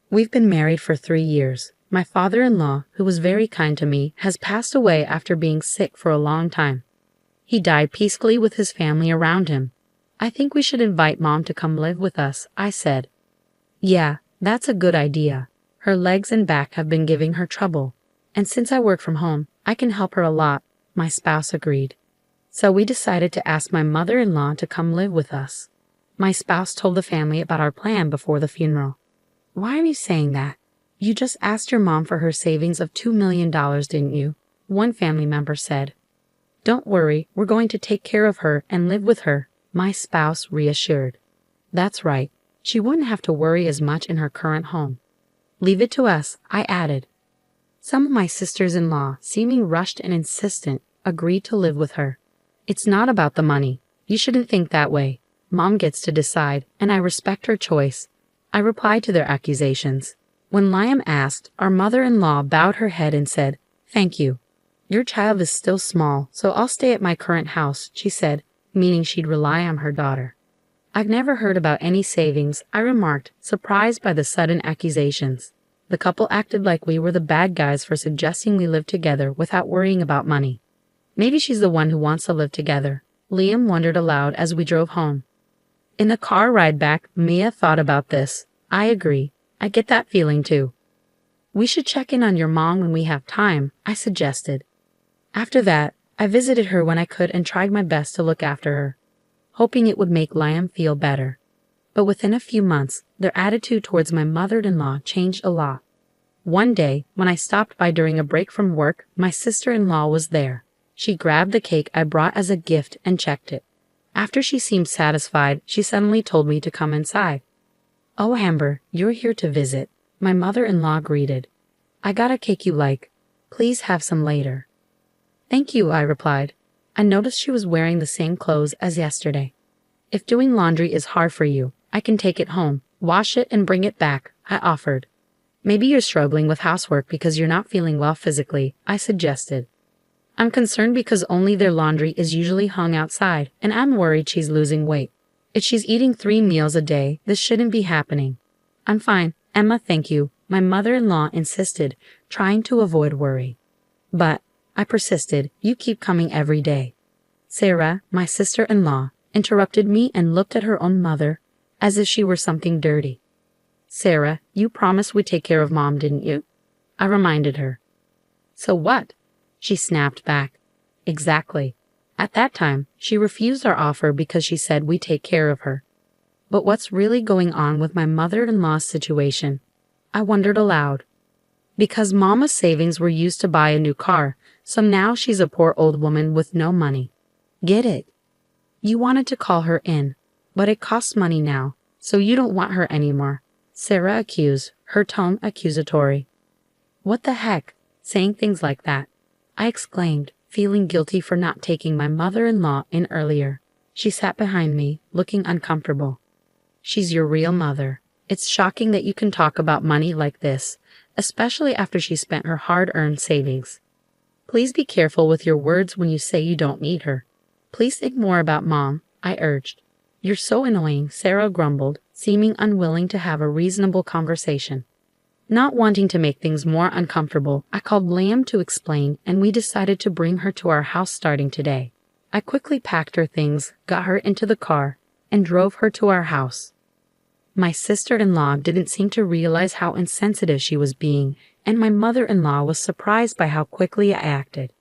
We've been married for 3 years. My father-in-law, who was very kind to me, has passed away after being sick for a long time. He died peacefully with his family around him. I think we should invite Mom to come live with us, I said. Yeah, that's a good idea. Her legs and back have been giving her trouble. And since I work from home, I can help her a lot, my spouse agreed. So we decided to ask my mother-in-law to come live with us. My spouse told the family about our plan before the funeral. Why are you saying that? You just asked your mom for her savings of $2 million, didn't you? One family member said. Don't worry, we're going to take care of her and live with her, my spouse reassured. That's right. She wouldn't have to worry as much in her current home. Leave it to us, I added. Some of my sisters-in-law, seeming rushed and insistent, agreed to live with her. It's not about the money. You shouldn't think that way. Mom gets to decide, and I respect her choice. I replied to their accusations. When Liam asked, our mother-in-law bowed her head and said, Thank you. Your child is still small, so I'll stay at my current house, she said, meaning she'd rely on her daughter. I've never heard about any savings, I remarked, surprised by the sudden accusations. The couple acted like we were the bad guys for suggesting we live together without worrying about money. Maybe she's the one who wants to live together. Liam wondered aloud as we drove home. In the car ride back, Mia thought about this. I agree. I get that feeling too. We should check in on your mom when we have time, I suggested. After that, I visited her when I could and tried my best to look after her, hoping it would make Liam feel better. But within a few months, their attitude towards my mother-in-law changed a lot. One day, when I stopped by during a break from work, my sister-in-law was there. She grabbed the cake I brought as a gift and checked it. After she seemed satisfied, she suddenly told me to come inside. Oh, Amber, you're here to visit, my mother-in-law greeted. I got a cake you like. Please have some later. Thank you, I replied. I noticed she was wearing the same clothes as yesterday. If doing laundry is hard for you, I can take it home, wash it and bring it back, I offered. Maybe you're struggling with housework because you're not feeling well physically, I suggested. I'm concerned because only their laundry is usually hung outside, and I'm worried she's losing weight. If she's eating 3 meals a day, this shouldn't be happening. I'm fine, Emma, thank you, my mother-in-law insisted, trying to avoid worry. But, I persisted, you keep coming every day. Sarah, my sister-in-law, interrupted me and looked at her own mother, as if she were something dirty. Sarah, you promised we'd take care of Mom, didn't you? I reminded her. So what? She snapped back. Exactly. At that time, she refused our offer because she said we'd take care of her. But what's really going on with my mother-in-law's situation? I wondered aloud. Because Mama's savings were used to buy a new car, so now she's a poor old woman with no money. Get it? You wanted to call her in, but it costs money now, so you don't want her anymore, Sarah accused, her tone accusatory. What the heck? Saying things like that. I exclaimed, feeling guilty for not taking my mother-in-law in earlier. She sat behind me, looking uncomfortable. She's your real mother. It's shocking that you can talk about money like this, especially after she spent her hard-earned savings. Please be careful with your words when you say you don't need her. Please think more about Mom, I urged. You're so annoying, Sarah grumbled, seeming unwilling to have a reasonable conversation. Not wanting to make things more uncomfortable, I called Liam to explain, and we decided to bring her to our house starting today. I quickly packed her things, got her into the car, and drove her to our house. My sister-in-law didn't seem to realize how insensitive she was being, and my mother-in-law was surprised by how quickly I acted.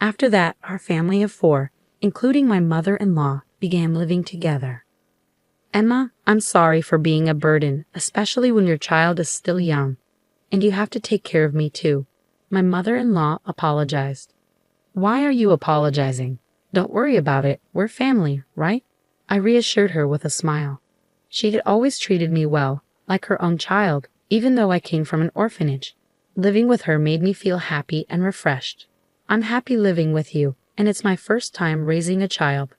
After that, our family of 4, including my mother-in-law, began living together. Emma, I'm sorry for being a burden, especially when your child is still young. And you have to take care of me too. My mother-in-law apologized. Why are you apologizing? Don't worry about it. We're family, right? I reassured her with a smile. She had always treated me well, like her own child, even though I came from an orphanage. Living with her made me feel happy and refreshed. I'm happy living with you, and it's my first time raising a child.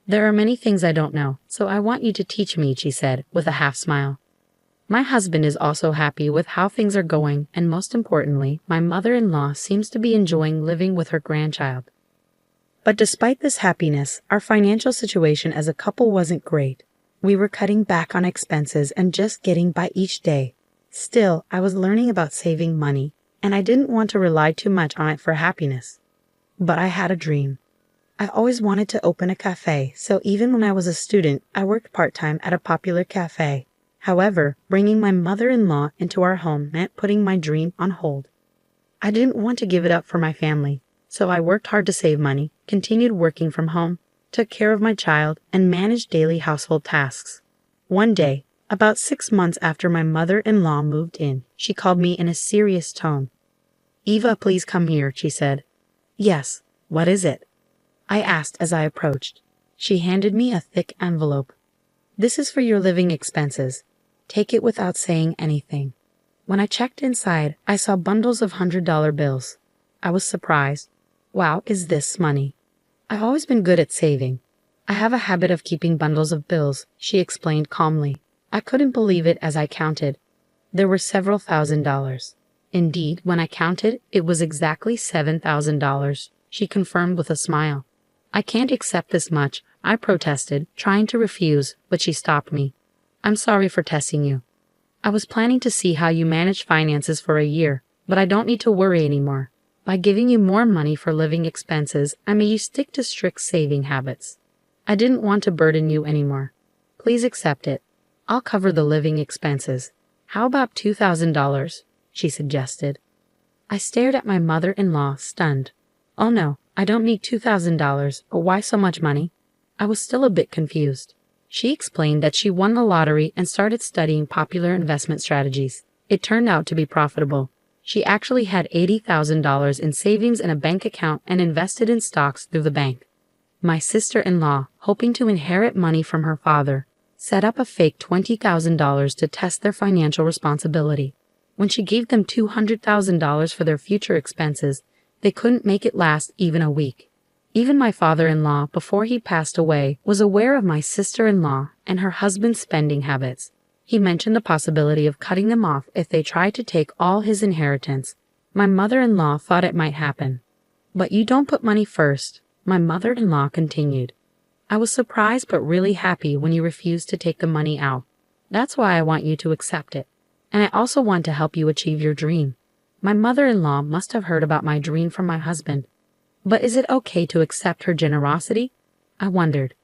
There are many things I don't know, so I want you to teach me, she said, with a half smile. My husband is also happy with how things are going, and most importantly, my mother-in-law seems to be enjoying living with her grandchild. But despite this happiness, our financial situation as a couple wasn't great. We were cutting back on expenses and just getting by each day. Still, I was learning about saving money, and I didn't want to rely too much on it for happiness. But I had a dream. I always wanted to open a cafe, so even when I was a student, I worked part-time at a popular cafe. However, bringing my mother-in-law into our home meant putting my dream on hold. I didn't want to give it up for my family, so I worked hard to save money, continued working from home, took care of my child, and managed daily household tasks. One day, about 6 months after my mother-in-law moved in, she called me in a serious tone. "Eva, please come here," she said. "Yes, what is it?" I asked as I approached. She handed me a thick envelope. "This is for your living expenses. Take it without saying anything." When I checked inside, I saw bundles of $100 bills. I was surprised. Wow, is this money? I've always been good at saving. I have a habit of keeping bundles of bills, she explained calmly. I couldn't believe it as I counted. There were several $1,000s. Indeed, when I counted, it was exactly $7,000, she confirmed with a smile. "I can't accept this much," I protested, trying to refuse, but she stopped me. "I'm sorry for testing you. I was planning to see how you manage finances for a year, but I don't need to worry anymore. By giving you more money for living expenses, I made you stick to strict saving habits. I didn't want to burden you anymore. Please accept it. I'll cover the living expenses. How about $2,000? She suggested. I stared at my mother-in-law, stunned. "Oh no, I don't need $2,000, but why so much money?" I was still a bit confused. She explained that she won the lottery and started studying popular investment strategies. It turned out to be profitable. She actually had $80,000 in savings in a bank account and invested in stocks through the bank. My sister-in-law, hoping to inherit money from her father, set up a fake $20,000 to test their financial responsibility. When she gave them $200,000 for their future expenses, they couldn't make it last even a week. Even my father-in-law, before he passed away, was aware of my sister-in-law and her husband's spending habits. He mentioned the possibility of cutting them off if they tried to take all his inheritance. My mother-in-law thought it might happen. "But you don't put money first," my mother-in-law continued. "I was surprised but really happy when you refused to take the money out. That's why I want you to accept it. And I also want to help you achieve your dream." My mother-in-law must have heard about my dream from my husband. But is it okay to accept her generosity? I wondered.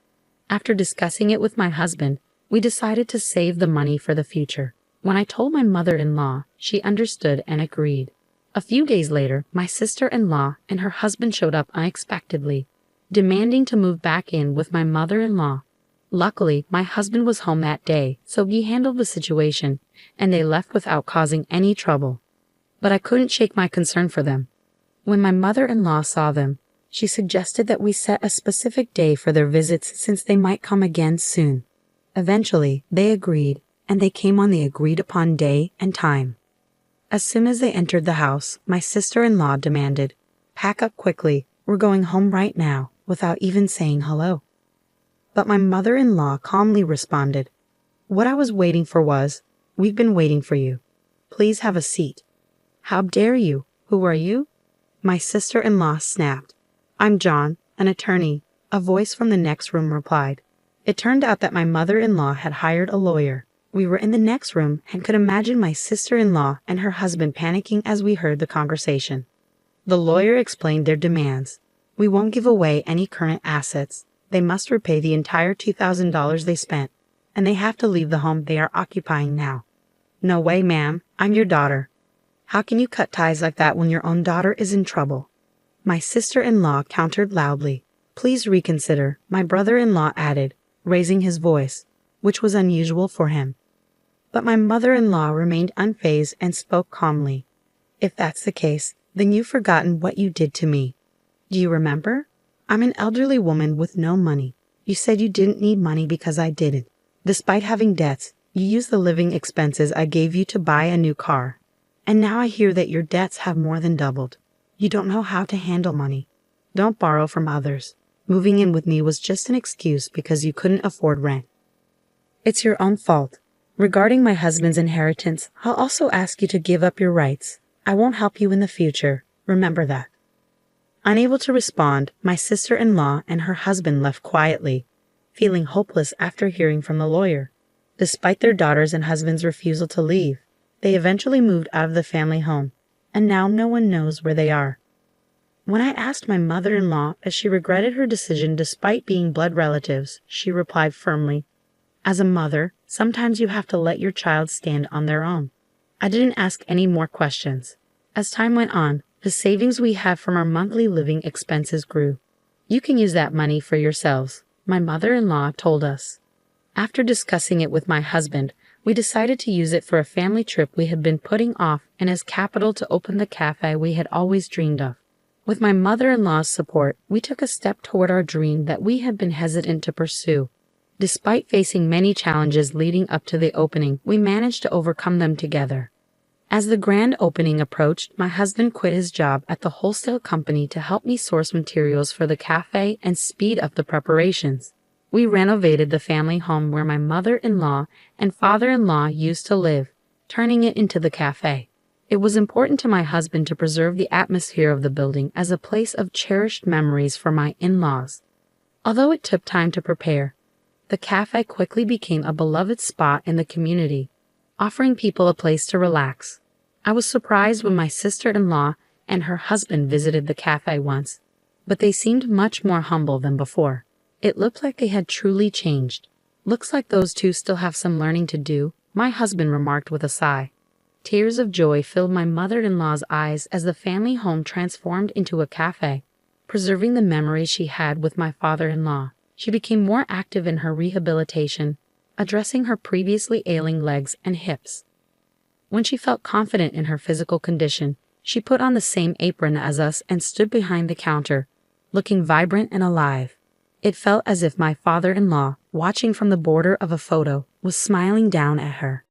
After discussing it with my husband, we decided to save the money for the future. When I told my mother-in-law, she understood and agreed. A few days later, my sister-in-law and her husband showed up unexpectedly, demanding to move back in with my mother-in-law. Luckily, my husband was home that day, so he handled the situation, and they left without causing any trouble. But I couldn't shake my concern for them. When my mother-in-law saw them, she suggested that we set a specific day for their visits since they might come again soon. Eventually, they agreed, and they came on the agreed-upon day and time. As soon as they entered the house, my sister-in-law demanded, "Pack up quickly, we're going home right now," without even saying hello. But my mother-in-law calmly responded, "What I was waiting for was, we've been waiting for you. Please have a seat." "How dare you? Who are you?" My sister-in-law snapped. "I'm John, an attorney," a voice from the next room replied. It turned out that my mother-in-law had hired a lawyer. We were in the next room and could imagine my sister-in-law and her husband panicking as we heard the conversation. The lawyer explained their demands. "We won't give away any current assets. They must repay the entire $2,000 they spent, and they have to leave the home they are occupying now." "No way, ma'am. I'm your daughter. How can you cut ties like that when your own daughter is in trouble?" My sister-in-law countered loudly. "Please reconsider," my brother-in-law added, raising his voice, which was unusual for him. But my mother-in-law remained unfazed and spoke calmly. "If that's the case, then you've forgotten what you did to me. Do you remember? I'm an elderly woman with no money. You said you didn't need money because I didn't. Despite having debts, you used the living expenses I gave you to buy a new car. And now I hear that your debts have more than doubled. You don't know how to handle money. Don't borrow from others. Moving in with me was just an excuse because you couldn't afford rent. It's your own fault. Regarding my husband's inheritance, I'll also ask you to give up your rights. I won't help you in the future. Remember that." Unable to respond, my sister-in-law and her husband left quietly, feeling hopeless after hearing from the lawyer. Despite their daughters' and husband's refusal to leave, They eventually moved out of the family home, and now no one knows where they are. When I asked my mother-in-law if she regretted her decision despite being blood relatives, she replied firmly, "As a mother, sometimes you have to let your child stand on their own." I didn't ask any more questions. As time went on, the savings we had from our monthly living expenses grew. "You can use that money for yourselves," my mother-in-law told us. After discussing it with my husband, we decided to use it for a family trip we had been putting off and as capital to open the cafe we had always dreamed of. With my mother-in-law's support, we took a step toward our dream that we had been hesitant to pursue. Despite facing many challenges leading up to the opening, we managed to overcome them together. As the grand opening approached, my husband quit his job at the wholesale company to help me source materials for the cafe and speed up the preparations. We renovated the family home where my mother-in-law and father-in-law used to live, turning it into the cafe. It was important to my husband to preserve the atmosphere of the building as a place of cherished memories for my in-laws. Although it took time to prepare, the cafe quickly became a beloved spot in the community, offering people a place to relax. I was surprised when my sister-in-law and her husband visited the cafe once, but they seemed much more humble than before. It looked like they had truly changed. "Looks like those two still have some learning to do," my husband remarked with a sigh. Tears of joy filled my mother-in-law's eyes as the family home transformed into a cafe. Preserving the memories she had with my father-in-law, she became more active in her rehabilitation, addressing her previously ailing legs and hips. When she felt confident in her physical condition, she put on the same apron as us and stood behind the counter, looking vibrant and alive. It felt as if my father-in-law, watching from the border of a photo, was smiling down at her.